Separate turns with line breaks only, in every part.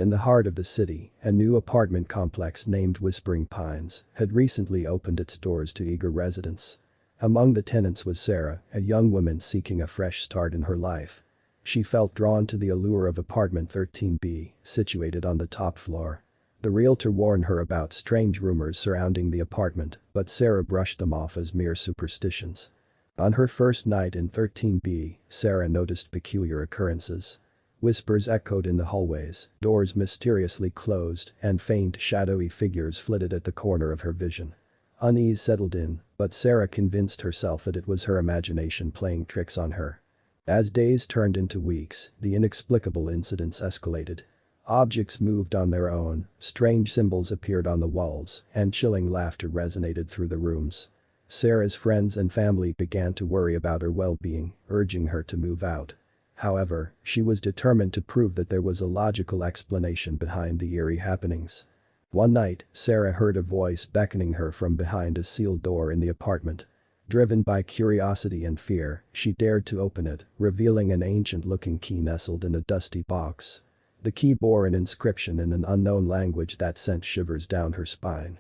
In the heart of the city, a new apartment complex named Whispering Pines had recently opened its doors to eager residents. Among the tenants was Sarah, a young woman seeking a fresh start in her life. She felt drawn to the allure of apartment 13B, situated on the top floor. The realtor warned her about strange rumors surrounding the apartment, but Sarah brushed them off as mere superstitions. On her first night in 13B, Sarah noticed peculiar occurrences. Whispers echoed in the hallways, doors mysteriously closed, and faint shadowy figures flitted at the corner of her vision. Unease settled in, but Sarah convinced herself that it was her imagination playing tricks on her. As days turned into weeks, the inexplicable incidents escalated. Objects moved on their own, strange symbols appeared on the walls, and chilling laughter resonated through the rooms. Sarah's friends and family began to worry about her well-being, urging her to move out. However, she was determined to prove that there was a logical explanation behind the eerie happenings. One night, Sarah heard a voice beckoning her from behind a sealed door in the apartment. Driven by curiosity and fear, she dared to open it, revealing an ancient-looking key nestled in a dusty box. The key bore an inscription in an unknown language that sent shivers down her spine.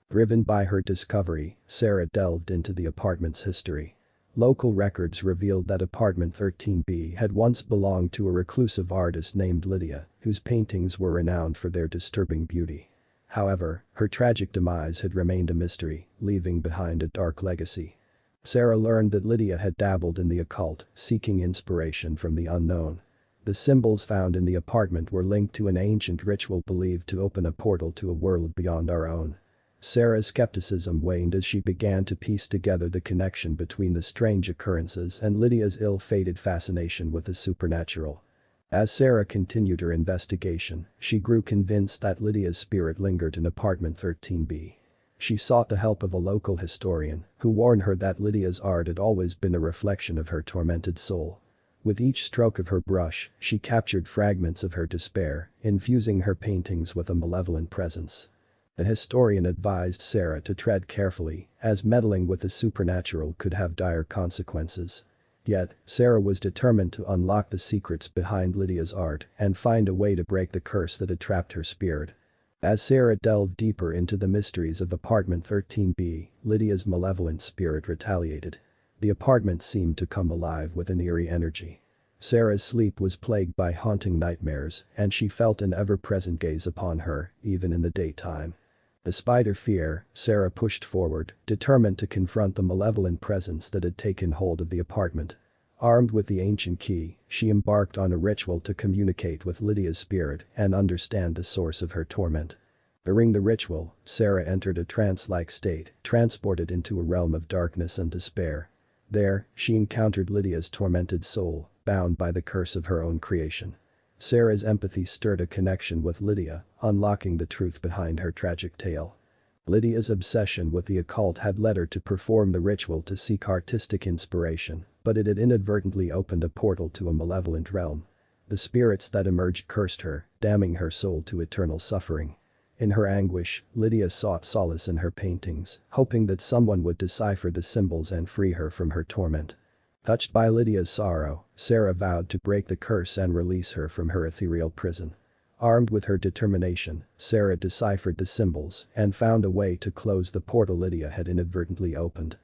Driven by her discovery, Sarah delved into the apartment's history. Local records revealed that apartment 13B had once belonged to a reclusive artist named Lydia, whose paintings were renowned for their disturbing beauty. However, her tragic demise had remained a mystery, leaving behind a dark legacy. Sarah learned that Lydia had dabbled in the occult, seeking inspiration from the unknown. The symbols found in the apartment were linked to an ancient ritual believed to open a portal to a world beyond our own. Sarah's skepticism waned as she began to piece together the connection between the strange occurrences and Lydia's ill-fated fascination with the supernatural. As Sarah continued her investigation, she grew convinced that Lydia's spirit lingered in apartment 13B. She sought the help of a local historian, who warned her that Lydia's art had always been a reflection of her tormented soul. With each stroke of her brush, she captured fragments of her despair, infusing her paintings with a malevolent presence. The historian advised Sarah to tread carefully, as meddling with the supernatural could have dire consequences. Yet, Sarah was determined to unlock the secrets behind Lydia's art and find a way to break the curse that had trapped her spirit. As Sarah delved deeper into the mysteries of apartment 13B, Lydia's malevolent spirit retaliated. The apartment seemed to come alive with an eerie energy. Sarah's sleep was plagued by haunting nightmares, and she felt an ever-present gaze upon her, even in the daytime. Despite her fear, Sarah pushed forward, determined to confront the malevolent presence that had taken hold of the apartment. Armed with the ancient key, she embarked on a ritual to communicate with Lydia's spirit and understand the source of her torment. During the ritual, Sarah entered a trance-like state, transported into a realm of darkness and despair. There, she encountered Lydia's tormented soul, bound by the curse of her own creation. Sarah's empathy stirred a connection with Lydia, unlocking the truth behind her tragic tale. Lydia's obsession with the occult had led her to perform the ritual to seek artistic inspiration, but it had inadvertently opened a portal to a malevolent realm. The spirits that emerged cursed her, damning her soul to eternal suffering. In her anguish, Lydia sought solace in her paintings, hoping that someone would decipher the symbols and free her from her torment. Touched by Lydia's sorrow, Sarah vowed to break the curse and release her from her ethereal prison. Armed with her determination, Sarah deciphered the symbols and found a way to close the portal Lydia had inadvertently opened.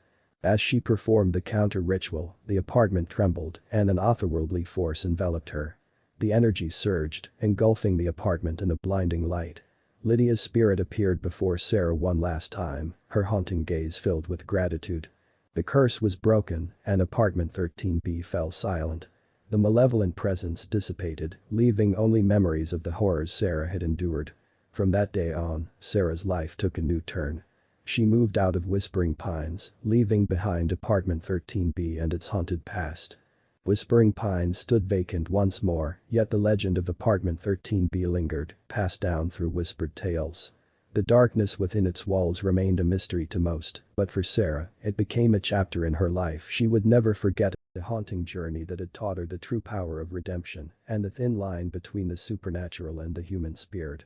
As she performed the counter-ritual, the apartment trembled and an otherworldly force enveloped her. The energy surged, engulfing the apartment in a blinding light. Lydia's spirit appeared before Sarah one last time, her haunting gaze filled with gratitude. The curse was broken, and apartment 13B fell silent. The malevolent presence dissipated, leaving only memories of the horrors Sarah had endured. From that day on, Sarah's life took a new turn. She moved out of Whispering Pines, leaving behind apartment 13B and its haunted past. Whispering Pines stood vacant once more, yet the legend of apartment 13B lingered, passed down through whispered tales. The darkness within its walls remained a mystery to most, but for Sarah, it became a chapter in her life she would never forget, a haunting journey that had taught her the true power of redemption and the thin line between the supernatural and the human spirit.